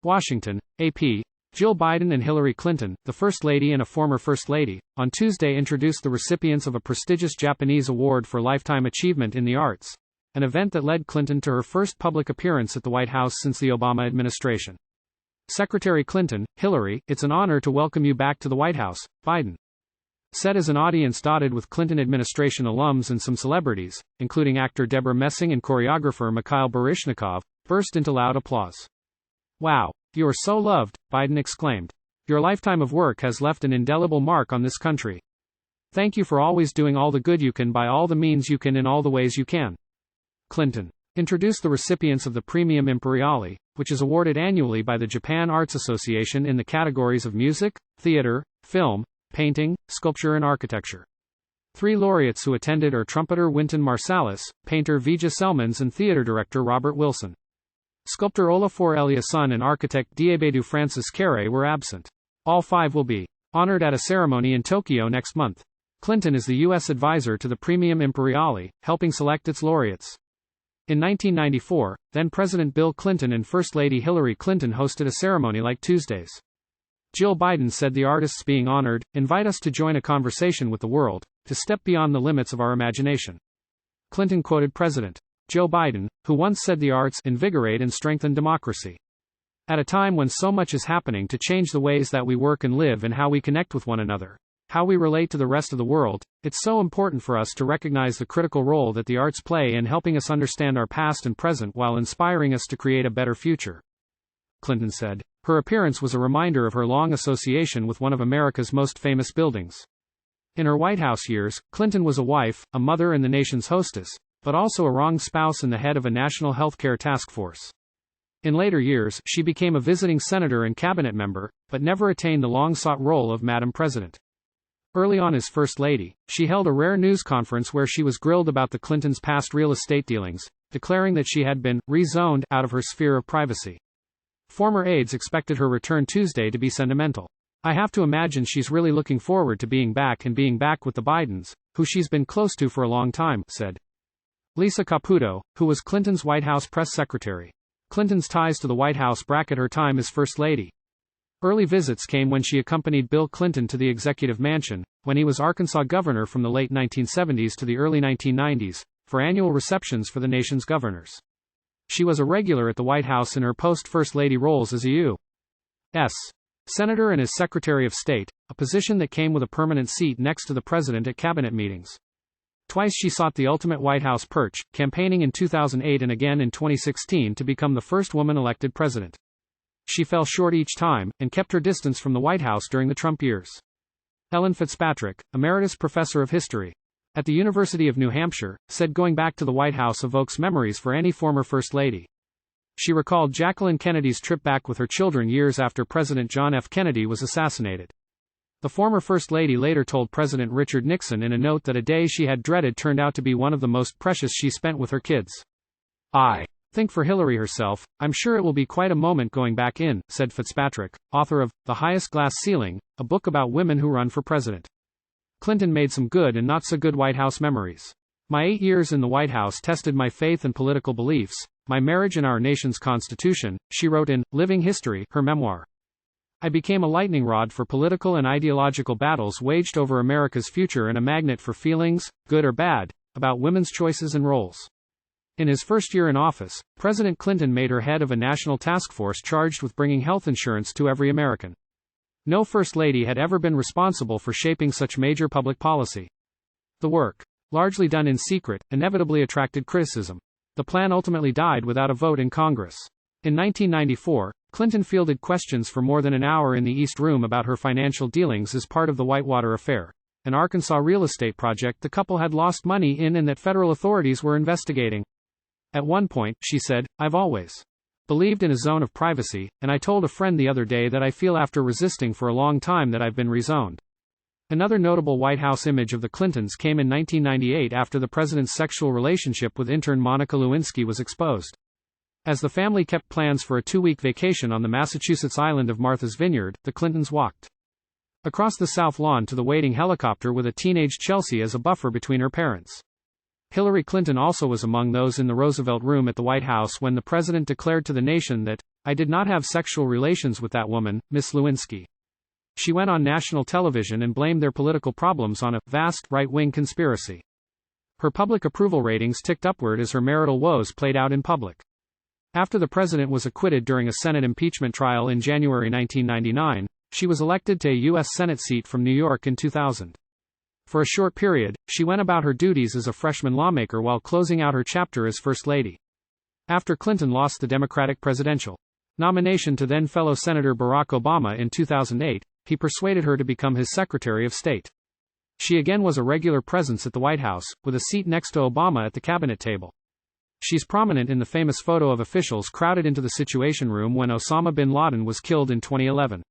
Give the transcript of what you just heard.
Washington, AP. Jill Biden and Hillary Clinton, the First Lady and a former First Lady, on Tuesday introduced the recipients of a prestigious Japanese award for lifetime achievement in the arts, an event that led Clinton to her first public appearance at the White House since the Obama administration. Secretary Clinton, Hillary, it's an honor to welcome you back to the White House, Biden said as an audience dotted with Clinton administration alums and some celebrities, including actor Debra Messing and choreographer Mikhail Baryshnikov, burst into loud applause. Wow, you are so loved, Biden exclaimed. Your lifetime of work has left an indelible mark on this country. Thank you for always doing all the good you can by all the means you can in all the ways you can. Clinton introduced the recipients of the Praemium Imperiale, which is awarded annually by the Japan Arts Association in the categories of music, theater, film, painting, sculpture and architecture. 3 laureates who attended are trumpeter Wynton Marsalis, painter Vija Selmans and theater director Robert Wilson. Sculptor Olafur Eliasson and architect Diebedu Francis Carey were absent. All 5 will be honored at a ceremony in Tokyo next month. Clinton is the U.S. advisor to the Praemium Imperiale, helping select its laureates. In 1994, then-President Bill Clinton and First Lady Hillary Clinton hosted a ceremony like Tuesday's. Jill Biden said the artists being honored invite us to join a conversation with the world, to step beyond the limits of our imagination. Clinton quoted President Joe Biden, who once said the arts invigorate and strengthen democracy. At a time when so much is happening to change the ways that we work and live and how we connect with one another, how we relate to the rest of the world, it's so important for us to recognize the critical role that the arts play in helping us understand our past and present while inspiring us to create a better future. Clinton said. Her appearance was a reminder of her long association with one of America's most famous buildings. In her White House years, Clinton was a wife, a mother and the nation's hostess, but also a wronged spouse and the head of a national healthcare task force. In later years, she became a visiting senator and cabinet member, but never attained the long-sought role of Madam President. Early on as First Lady, she held a rare news conference where she was grilled about the Clintons' past real estate dealings, declaring that she had been rezoned out of her sphere of privacy. Former aides expected her return Tuesday to be sentimental. I have to imagine she's really looking forward to being back with the Bidens, who she's been close to for a long time, said Lisa Caputo, who was Clinton's White House press secretary. Clinton's ties to the White House bracket her time as First Lady. Early visits came when she accompanied Bill Clinton to the Executive Mansion, when he was Arkansas governor from the late 1970s to the early 1990s, for annual receptions for the nation's governors. She was a regular at the White House in her post-First Lady roles as a U.S. Senator and as Secretary of State, a position that came with a permanent seat next to the President at cabinet meetings. Twice she sought the ultimate White House perch, campaigning in 2008 and again in 2016 to become the first woman elected president. She fell short each time, and kept her distance from the White House during the Trump years. Ellen Fitzpatrick, emeritus professor of history at the University of New Hampshire, said going back to the White House evokes memories for any former First Lady. She recalled Jacqueline Kennedy's trip back with her children years after President John F. Kennedy was assassinated. The former First Lady later told President Richard Nixon in a note that a day she had dreaded turned out to be one of the most precious she spent with her kids. I think for Hillary herself, I'm sure it will be quite a moment going back in, said Fitzpatrick, author of The Highest Glass Ceiling, a book about women who run for president. Clinton made some good and not so good White House memories. My 8 years in the White House tested my faith and political beliefs, my marriage and our nation's constitution, she wrote in Living History, her memoir. I became a lightning rod for political and ideological battles waged over America's future and a magnet for feelings, good or bad, about women's choices and roles. In his first year in office, President Clinton made her head of a national task force charged with bringing health insurance to every American. No First Lady had ever been responsible for shaping such major public policy. The work, largely done in secret, inevitably attracted criticism. The plan ultimately died without a vote in Congress. In 1994, Clinton fielded questions for more than an hour in the East Room about her financial dealings as part of the Whitewater Affair, an Arkansas real estate project the couple had lost money in and that federal authorities were investigating. At one point, she said, I've always believed in a zone of privacy, and I told a friend the other day that I feel after resisting for a long time that I've been rezoned. Another notable White House image of the Clintons came in 1998 after the president's sexual relationship with intern Monica Lewinsky was exposed. As the family kept plans for a 2-week vacation on the Massachusetts island of Martha's Vineyard, the Clintons walked across the South Lawn to the waiting helicopter with a teenage Chelsea as a buffer between her parents. Hillary Clinton also was among those in the Roosevelt Room at the White House when the president declared to the nation that, "I did not have sexual relations with that woman, Miss Lewinsky." She went on national television and blamed their political problems on a vast right-wing conspiracy. Her public approval ratings ticked upward as her marital woes played out in public. After the president was acquitted during a Senate impeachment trial in January 1999, she was elected to a U.S. Senate seat from New York in 2000. For a short period, she went about her duties as a freshman lawmaker while closing out her chapter as First Lady. After Clinton lost the Democratic presidential nomination to then-fellow Senator Barack Obama in 2008, he persuaded her to become his Secretary of State. She again was a regular presence at the White House, with a seat next to Obama at the cabinet table. She's prominent in the famous photo of officials crowded into the Situation Room when Osama bin Laden was killed in 2011.